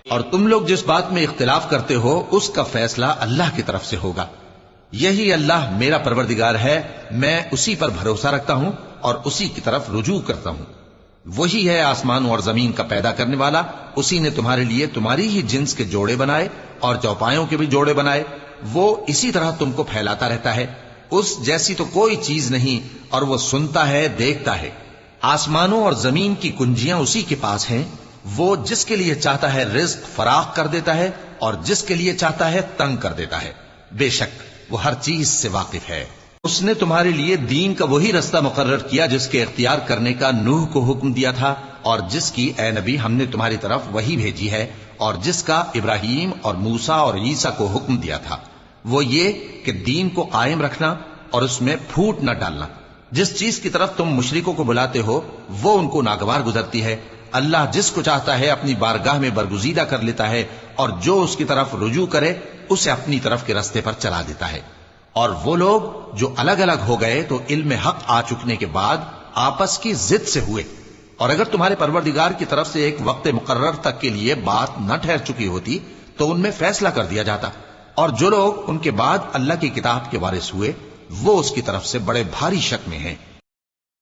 اور تم لوگ جس بات میں اختلاف کرتے ہو اس کا فیصلہ اللہ کی طرف سے ہوگا. یہی اللہ میرا پروردگار ہے، میں اسی پر بھروسہ رکھتا ہوں اور اسی کی طرف رجوع کرتا ہوں. وہی ہے آسمانوں اور زمین کا پیدا کرنے والا. اسی نے تمہارے لیے تمہاری ہی جنس کے جوڑے بنائے اور چوپایوں کے بھی جوڑے بنائے. وہ اسی طرح تم کو پھیلاتا رہتا ہے. اس جیسی تو کوئی چیز نہیں، اور وہ سنتا ہے، دیکھتا ہے. آسمانوں اور زمین کی کنجیاں اسی کے پاس ہیں. وہ جس کے لیے چاہتا ہے رزق فراخ کر دیتا ہے اور جس کے لیے چاہتا ہے تنگ کر دیتا ہے. بے شک وہ ہر چیز سے واقف ہے. اس نے تمہارے لیے دین کا وہی رستہ مقرر کیا جس کے اختیار کرنے کا نوح کو حکم دیا تھا، اور جس کی اے نبی ہم نے تمہاری طرف وہی بھیجی ہے، اور جس کا ابراہیم اور موسیٰ اور عیسیٰ کو حکم دیا تھا. وہ یہ کہ دین کو قائم رکھنا اور اس میں پھوٹ نہ ڈالنا. جس چیز کی طرف تم مشرکوں کو بلاتے ہو وہ ان کو ناگوار گزرتی ہے. اللہ جس کو چاہتا ہے اپنی بارگاہ میں برگزیدہ کر لیتا ہے، اور جو اس کی طرف رجوع کرے اسے اپنی طرف کے رستے پر چلا دیتا ہے. اور وہ لوگ جو الگ الگ ہو گئے تو علم حق آ چکنے کے بعد آپس کی ضد سے ہوئے. اور اگر تمہارے پروردگار کی طرف سے ایک وقت مقرر تک کے لیے بات نہ ٹھہر چکی ہوتی تو ان میں فیصلہ کر دیا جاتا. اور جو لوگ ان کے بعد اللہ کی کتاب کے وارث ہوئے وہ اس کی طرف سے بڑے بھاری شک میں ہیں.